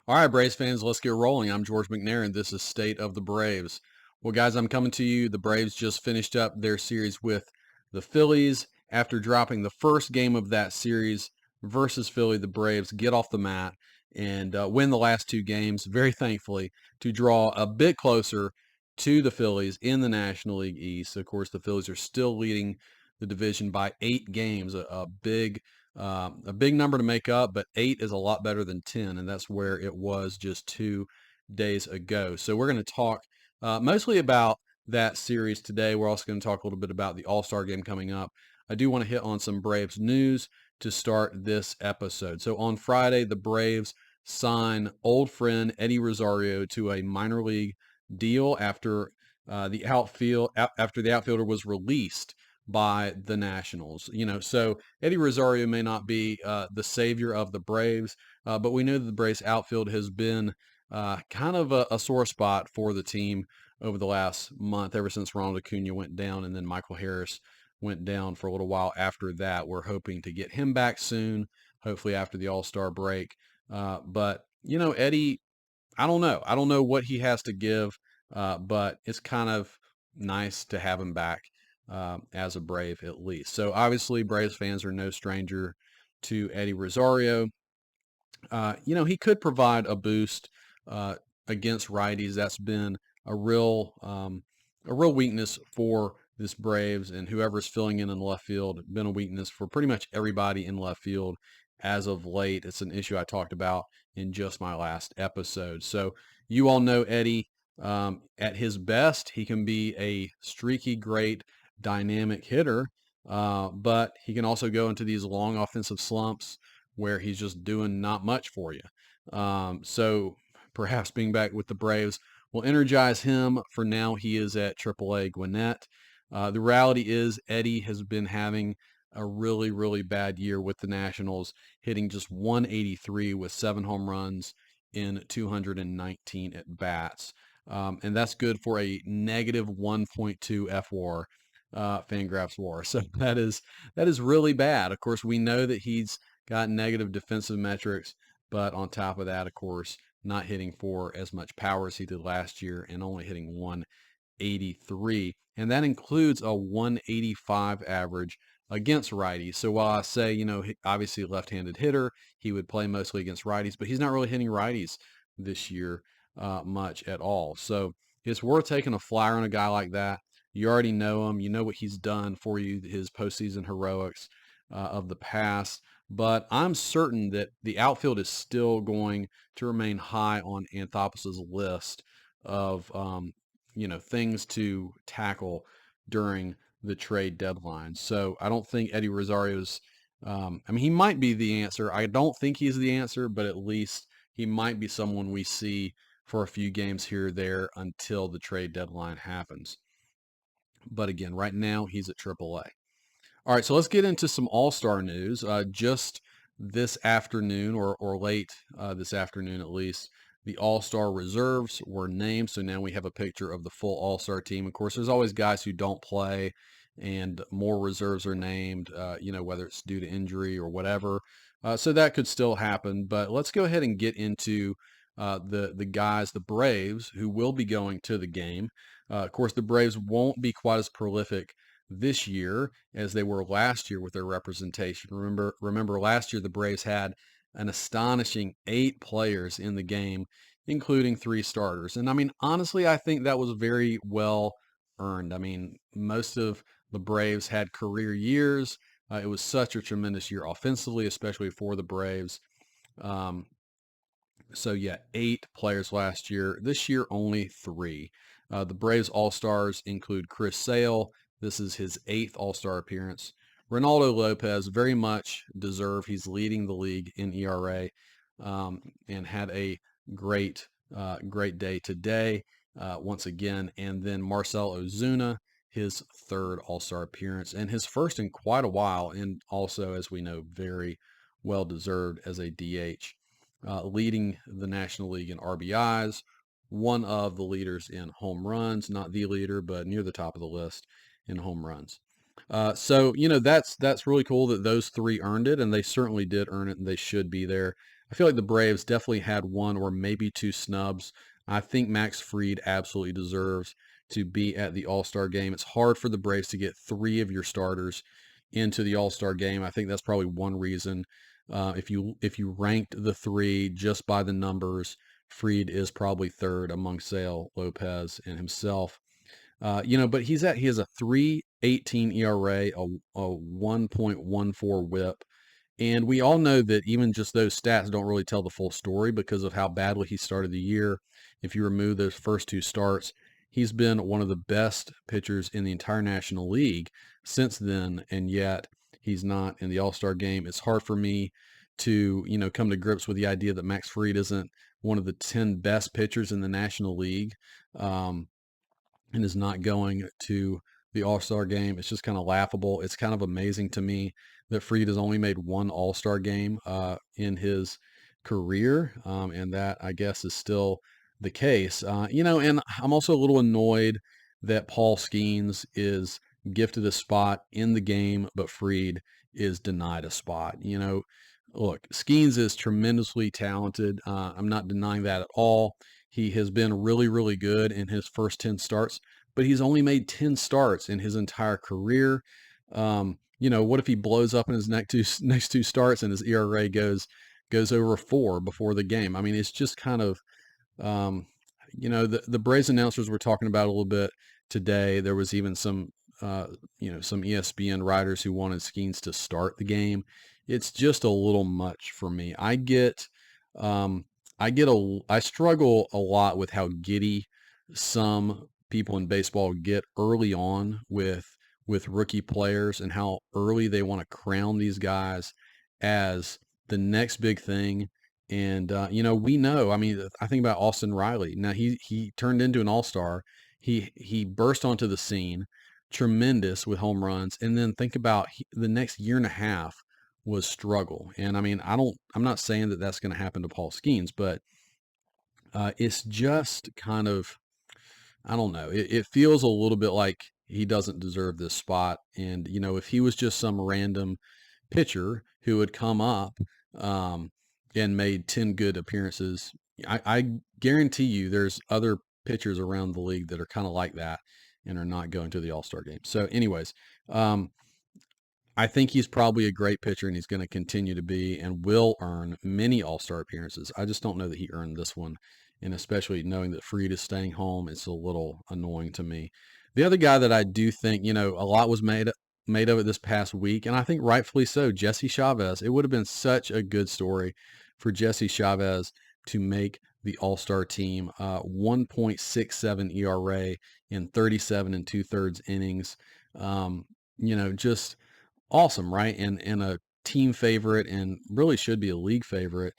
All right, Braves fans, let's get rolling. I'm George McNair, and this is State of the Braves. Well, guys, I'm coming to you. The Braves just finished up their series with the Phillies. After dropping the first game of that series versus Philly, the Braves get off the mat and win the last two games, very thankfully, to draw a bit closer to the Phillies in the National League East. Of course, the Phillies are still leading the division by 8 games, a big number to make up, but 8 is a lot better than 10, and that's where it was just 2 days ago. So we're going to talk mostly about that series today. We're also going to talk a little bit about the All-Star game coming up. I do want to hit on some Braves news to start this episode. So on Friday, the Braves sign old friend Eddie Rosario to a minor league deal after the outfielder was released by the Nationals. So Eddie Rosario may not be the savior of the Braves, but we know that the Braves outfield has been kind of a sore spot for the team over the last month, ever since Ronald Acuna went down and then Michael Harris went down for a little while after that. We're hoping to get him back soon, hopefully after the All-Star break. But, Eddie, I don't know. I don't know what he has to give, but it's kind of nice to have him back as a Brave at least. So obviously, Braves fans are no stranger to Eddie Rosario. He could provide a boost uh, against righties. That's been a real weakness for this Braves, and whoever's filling in left field, been a weakness for pretty much everybody in left field as of late. It's an issue I talked about in just my last episode. So you all know Eddie. At his best, he can be a streaky, great, dynamic hitter, but he can also go into these long offensive slumps where he's just doing not much for you. So perhaps being back with the Braves will energize him. For now, he is at AAA Gwinnett. The reality is Eddie has been having a really, really bad year with the Nationals, hitting just 183 with 7 home runs in 219 at bats. And that's good for a negative 1.2 FWAR, Fangraphs WAR. So that is really bad. Of course, we know that he's got negative defensive metrics, but on top of that, of course, not hitting for as much power as he did last year and only hitting 183. And that includes a 185 average against righties. So while I say, obviously left-handed hitter, he would play mostly against righties, but he's not really hitting righties this year much at all. So it's worth taking a flyer on a guy like that. You already know him. You know what he's done for you, his postseason heroics of the past. But I'm certain that the outfield is still going to remain high on Anthopoulos' list of things to tackle during the trade deadline. So I don't think Eddie Rosario's. He might be the answer. I don't think he's the answer, but at least he might be someone we see for a few games here or there until the trade deadline happens. But again, right now he's at AAA. All right, so let's get into some All-Star news. Just this afternoon, or late this afternoon at least, the All-Star reserves were named. So now we have a picture of the full All-Star team. Of course, there's always guys who don't play, and more reserves are named, whether it's due to injury or whatever. So that could still happen. But let's go ahead and get into the guys, the Braves, who will be going to the game. Of course, the Braves won't be quite as prolific this year as they were last year with their representation. Remember last year the Braves had an astonishing 8 players in the game, including 3 starters. And honestly, I think that was very well earned. Most of the Braves had career years. It was such a tremendous year offensively, especially for the Braves. So yeah, 8 players last year. This year, only 3. The Braves All-Stars include Chris Sale. This is his 8th All-Star appearance. Ronaldo Lopez, very much deserved. He's leading the league in ERA, and had a great day today once again. And then Marcell Ozuna, his 3rd All-Star appearance and his first in quite a while, and also, as we know, very well deserved as a DH. Leading the National League in RBIs, one of the leaders in home runs, not the leader, but near the top of the list in home runs. So that's really cool that those 3 earned it, and they certainly did earn it, and they should be there. I feel like the Braves definitely had one or maybe two snubs. I think Max Fried absolutely deserves to be at the All-Star game. It's hard for the Braves to get three of your starters into the All-Star game. I think that's probably one reason. If you ranked the three just by the numbers, Fried is probably third among Sale, Lopez, and himself. But he has a 3.18 ERA, a 1.14 WHIP. And we all know that even just those stats don't really tell the full story because of how badly he started the year. If you remove those first two starts, he's been one of the best pitchers in the entire National League since then, and yet he's not in the All-Star game. It's hard for me to, come to grips with the idea that Max Fried isn't one of the 10 best pitchers in the National League. And is not going to the All-Star game. It's just kind of laughable. It's kind of amazing to me that Fried has only made one All-Star game in his career, and that I guess is still the case. And I'm also a little annoyed that Paul Skeens is gifted a spot in the game, but Fried is denied a spot. Look, Skeens is tremendously talented. I'm not denying that at all. He has been really, really good in his first 10 starts, but he's only made 10 starts in his entire career. What if he blows up in his next two starts and his ERA goes over 4 before the game? I mean, it's just kind of, the Braves announcers were talking about a little bit today. There was even some ESPN writers who wanted Skeens to start the game. It's just a little much for me. I struggle a lot with how giddy some people in baseball get early on with rookie players and how early they want to crown these guys as the next big thing. And we know. I mean, I think about Austin Riley. Now he turned into an all-star. He burst onto the scene, tremendous with home runs, and then think about the next year and a half was struggle. And I mean, I'm not saying that that's going to happen to Paul Skeens, but it's just kind of, I don't know. It feels a little bit like he doesn't deserve this spot. And, if he was just some random pitcher who had come up and made 10 good appearances, I guarantee you there's other pitchers around the league that are kind of like that and are not going to the All-Star game. So anyways, I think he's probably a great pitcher and he's going to continue to be and will earn many All-Star appearances. I just don't know that he earned this one. And especially knowing that Fried is staying home, it's a little annoying to me. The other guy that I do think, a lot was made of it this past week, and I think rightfully so, Jesse Chavez. It would have been such a good story for Jesse Chavez to make the All-Star team. 1.67 ERA in 37 and 2/3 innings. Just awesome, right? And a team favorite and really should be a league favorite.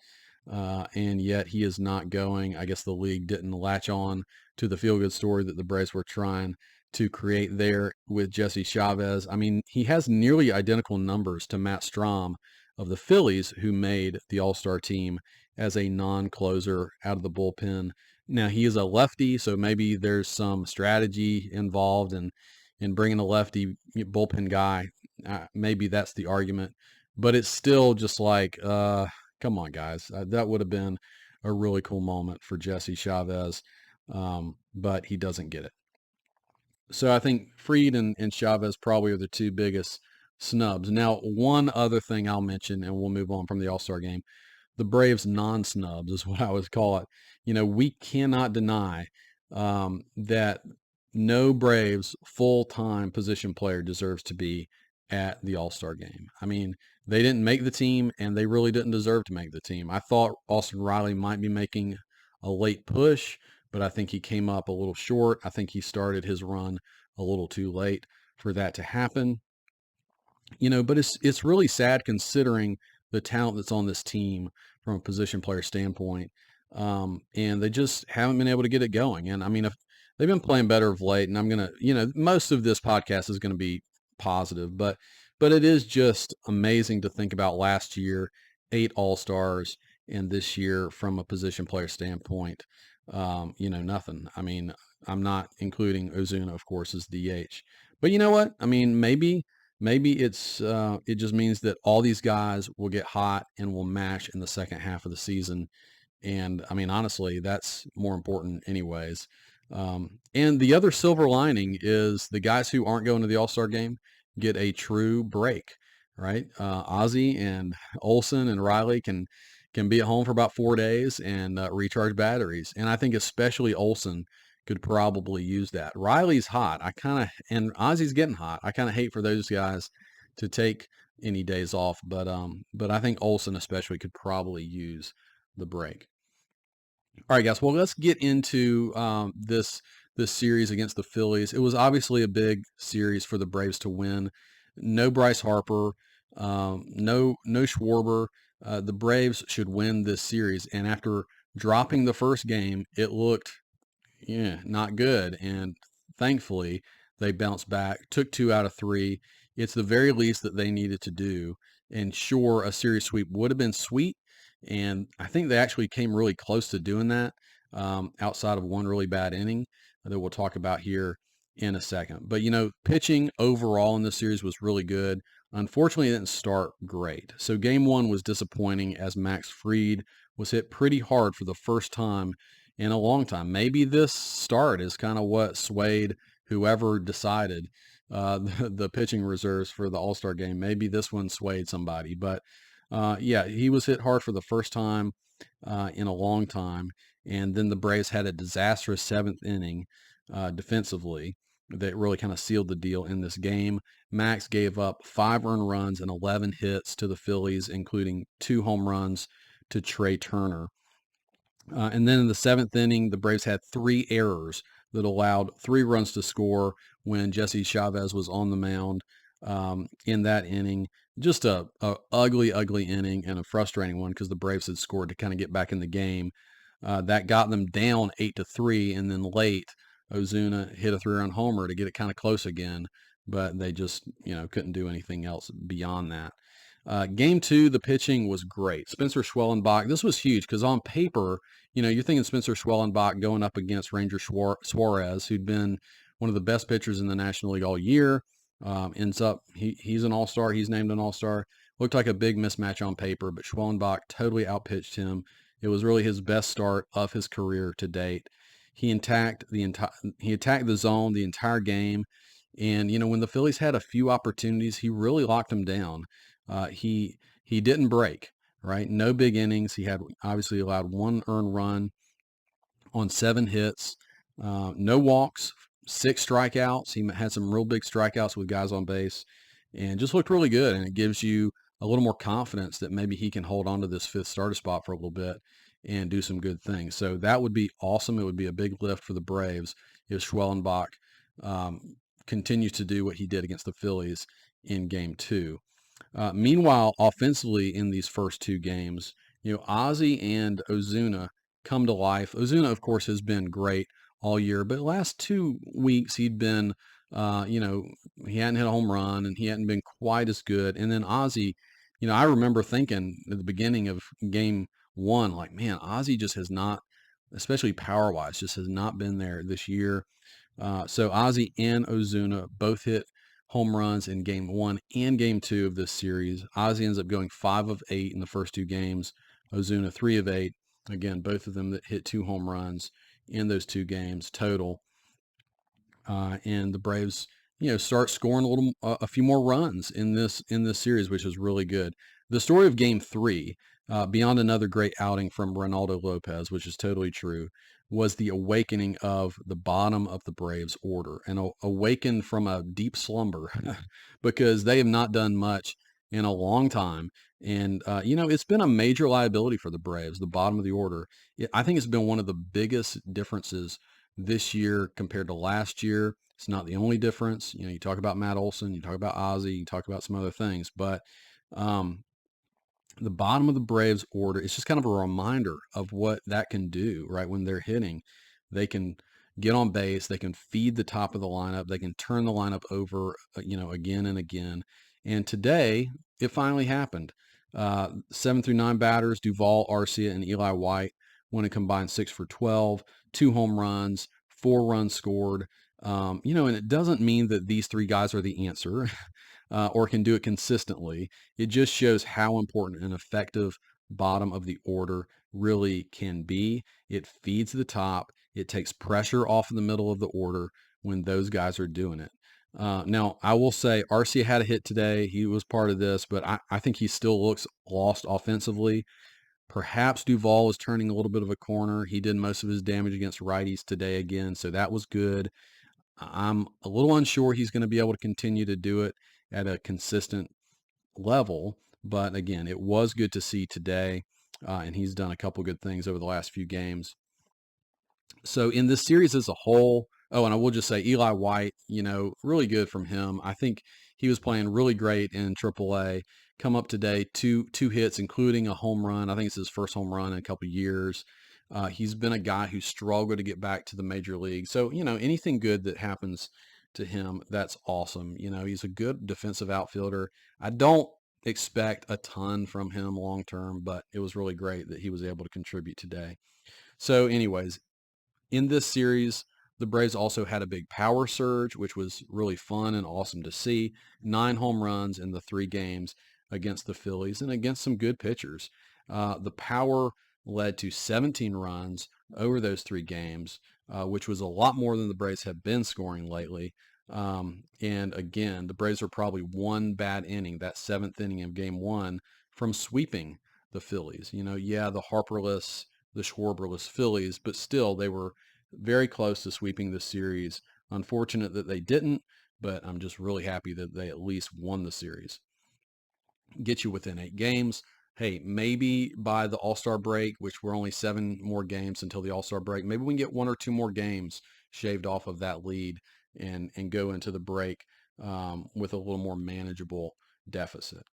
And yet he is not going. I guess the league didn't latch on to the feel-good story that the Braves were trying to create there with Jesse Chavez. I mean, he has nearly identical numbers to Matt Strahm of the Phillies, who made the All-Star team as a non-closer out of the bullpen. Now, he is a lefty, so maybe there's some strategy involved in bringing a lefty bullpen guy. Maybe that's the argument. But it's still just like, come on, guys. That would have been a really cool moment for Jesse Chavez, but he doesn't get it. So I think Fried and Chavez probably are the two biggest snubs. Now, one other thing I'll mention, and we'll move on from the All-Star game. The Braves non-snubs is what I would call it. We cannot deny that no Braves full-time position player deserves to be at the All-Star game. I mean, they didn't make the team, and they really didn't deserve to make the team. I thought Austin Riley might be making a late push, but I think he came up a little short. I think he started his run a little too late for that to happen. But it's really sad considering the talent that's on this team from a position player standpoint. And they just haven't been able to get it going. And I mean, if they've been playing better of late, and I'm going to, most of this podcast is going to be positive, but it is just amazing to think about last year, 8 All-Stars, and this year from a position player standpoint, nothing. I mean, I'm not including Ozuna, of course, as DH. But you know what? I mean, maybe maybe it just means that all these guys will get hot and will mash in the second half of the season. And I mean, honestly, that's more important anyways. And the other silver lining is the guys who aren't going to the All-Star game get a true break, right? Ozzy and Olson and Riley can be at home for about 4 days and recharge batteries. And I think especially Olson could probably use that. Riley's hot. And Ozzy's getting hot. I kind of hate for those guys to take any days off, but I think Olson especially could probably use the break. All right, guys. Well, let's get into this series against the Phillies. It was obviously a big series for the Braves to win. No Bryce Harper, no Schwarber. The Braves should win this series. And after dropping the first game, it looked not good. And thankfully, they bounced back, took 2 out of 3. It's the very least that they needed to do. And sure, a series sweep would have been sweet. And I think they actually came really close to doing that outside of one really bad inning that we'll talk about here in a second. But, pitching overall in this series was really good. Unfortunately, it didn't start great. So game one was disappointing as Max Fried was hit pretty hard for the first time in a long time. Maybe this start is kind of what swayed whoever decided the pitching reserves for the All-Star game. Maybe this one swayed somebody. But, yeah, he was hit hard for the first time in a long time. And then the Braves had a disastrous seventh inning defensively that really kind of sealed the deal in this game. Max gave up 5 earned runs and 11 hits to the Phillies, including 2 home runs to Trey Turner. And then in the seventh inning, the Braves had 3 errors that allowed 3 runs to score when Jesse Chavez was on the mound in that inning. Just a ugly, ugly inning and a frustrating one because the Braves had scored to kind of get back in the game. That got them down 8-3, and then late, Ozuna hit a 3-run homer to get it kind of close again, but they just couldn't do anything else beyond that. Game 2, the pitching was great. Spencer Schwellenbach, this was huge because on paper, you're thinking Spencer Schwellenbach going up against Ranger Suarez, who'd been one of the best pitchers in the National League all year. Ends up, he's an all-star. He's named an all-star. Looked like a big mismatch on paper, but Schwellenbach totally outpitched him. It was really his best start of his career to date. He attacked the zone the entire game. And, when the Phillies had a few opportunities, he really locked them down. He didn't break, right? No big innings. He had obviously allowed 1 earned run on 7 hits, no walks, 6 strikeouts. He had some real big strikeouts with guys on base and just looked really good. And it gives you a little more confidence that maybe he can hold on to this 5th starter spot for a little bit and do some good things. So that would be awesome. It would be a big lift for the Braves if Schwellenbach continues to do what he did against the Phillies in game 2. Meanwhile, offensively in these first 2 games, Ozzy and Ozuna come to life. Ozuna, of course, has been great all year, but last 2 weeks he'd been, he hadn't hit a home run and he hadn't been quite as good. And then Ozzy, I remember thinking at the beginning of game 1, like, man, Ozzy just has not, especially power-wise, just has not been there this year. So Ozzy and Ozuna both hit home runs in game 1 and game 2 of this series. Ozzy ends up going 5 of 8 in the first 2 games. Ozuna 3 of 8. Again, both of them that hit 2 home runs in those 2 games total. And the Braves, start scoring a few more runs in this series, which is really good. The story of game 3, beyond another great outing from Ronaldo Lopez, which is totally true, was the awakening of the bottom of the Braves order and awakened from a deep slumber because they have not done much in a long time. And, it's been a major liability for the Braves, the bottom of the order. I think it's been one of the biggest differences this year compared to last year. It's not the only difference. You talk about Matt Olson, you talk about Ozzy, you talk about some other things, but the bottom of the Braves order, it's just kind of a reminder of what that can do, right? When they're hitting, they can get on base, they can feed the top of the lineup, they can turn the lineup over, again and again. And today, it finally happened. 7 through 9 batters, Duvall, Arcia, and Eli White went a combined 6 for 12, 2 home runs, 4 runs scored. And it doesn't mean that these 3 guys are the answer. or can do it consistently. It just shows how important an effective bottom of the order really can be. It feeds the top. It takes pressure off of the middle of the order when those guys are doing it. Now, I will say Arcia had a hit today. He was part of this, but I think he still looks lost offensively. Perhaps Duvall is turning a little bit of a corner. He did most of his damage against righties today again, so that was good. I'm a little unsure he's going to be able to continue to do it at a consistent level, but again, it was good to see today, and he's done a couple good things over the last few games. So in this series as a whole, and I will just say Eli White, really good from him. I think he was playing really great in AAA. Come up today, two hits, including a home run. I think it's his first home run in a couple of years. He's been a guy who struggled to get back to the major league. So, anything good that happens to him, that's awesome. He's a good defensive outfielder. I don't expect a ton from him long term, but it was really great that he was able to contribute today. So anyways, in this series, the Braves also had a big power surge, which was really fun and awesome to see. 9 home runs in the 3 games against the Phillies and against some good pitchers. The power led to 17 runs over those 3 games, which was a lot more than the Braves have been scoring lately. And again, the Braves are probably one bad inning, that 7th inning of game 1, from sweeping the Phillies. The Harperless, the Schwarberless Phillies, but still they were very close to sweeping the series. Unfortunate that they didn't, but I'm just really happy that they at least won the series. Get you within 8 games. Hey, maybe by the All-Star break, which we're only 7 more games until the All-Star break, maybe we can get 1 or 2 more games shaved off of that lead and go into the break with a little more manageable deficit.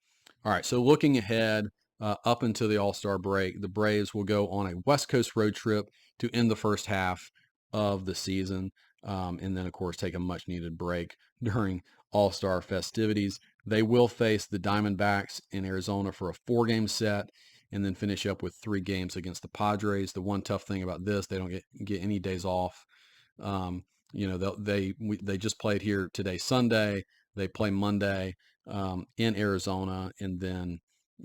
All right, so looking ahead, up until the All-Star break, the Braves will go on a West Coast road trip to end the first half of the season, and then, of course, take a much-needed break during All-Star festivities. They will face the Diamondbacks in Arizona for a 4-game set, and then finish up with 3 games against the Padres. The one tough thing about this, they don't get any days off. They just played here today, Sunday. They play Monday in Arizona, and then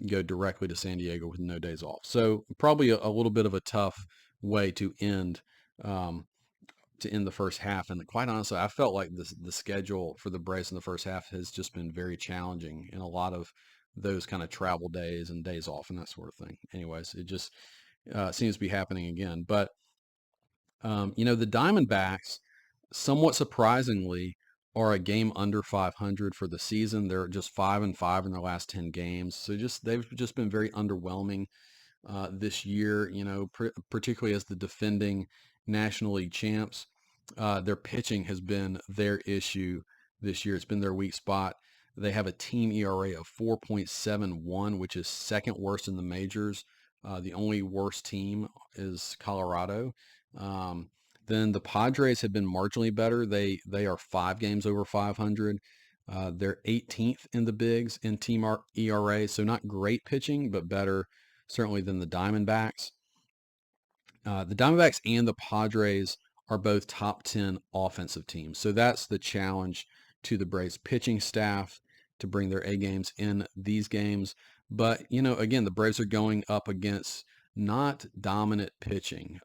go directly to San Diego with no days off. So probably a little bit of a tough way to end the first half. And quite honestly, I felt like the schedule for the Braves in the first half has just been very challenging in a lot of those kind of travel days and days off and that sort of thing. Anyways, it just seems to be happening again. But the Diamondbacks, somewhat surprisingly, are a game under 500 for the season. They're just 5-5 in their last 10 games. So they've just been very underwhelming this year, particularly as the defending National League champs. Their pitching has been their issue this year. It's been their weak spot. They have a team ERA of 4.71, which is second worst in the majors. The only worst team is Colorado. Then the Padres have been marginally better. They are 5 games over 500. They're 18th in the bigs in team ERA, so not great pitching, but better certainly than the Diamondbacks. The Diamondbacks and the Padres are both top 10 offensive teams. So that's the challenge to the Braves pitching staff to bring their A games in these games. But, again, the Braves are going up against not dominant pitching.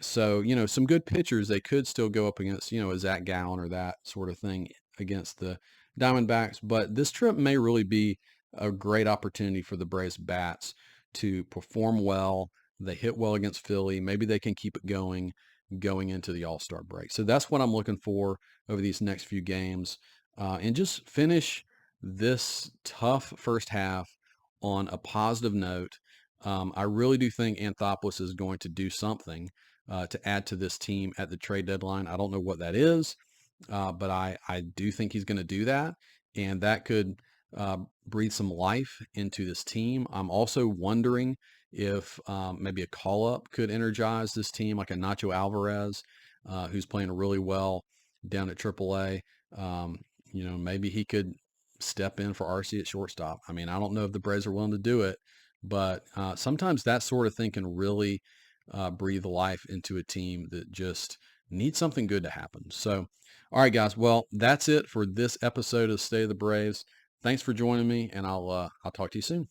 So, some good pitchers they could still go up against, a Zach Gallen or that sort of thing against the Diamondbacks. But this trip may really be a great opportunity for the Braves bats to perform well. They hit well against Philly. Maybe they can keep it going into the All-Star break. So that's what I'm looking for over these next few games. And just finish this tough first half on a positive note. I really do think Anthopoulos is going to do something to add to this team at the trade deadline. I don't know what that is, but I do think he's going to do that, and that could breathe some life into this team. I'm also wondering if maybe a call-up could energize this team, like a Nacho Alvarez, who's playing really well down at AAA. Maybe he could step in for RC at shortstop. I mean, I don't know if the Braves are willing to do it, but sometimes that sort of thing can really breathe life into a team that just Need something good to happen. So, all right, guys. Well, that's it for this episode of State of the Braves. Thanks for joining me, and I'll talk to you soon.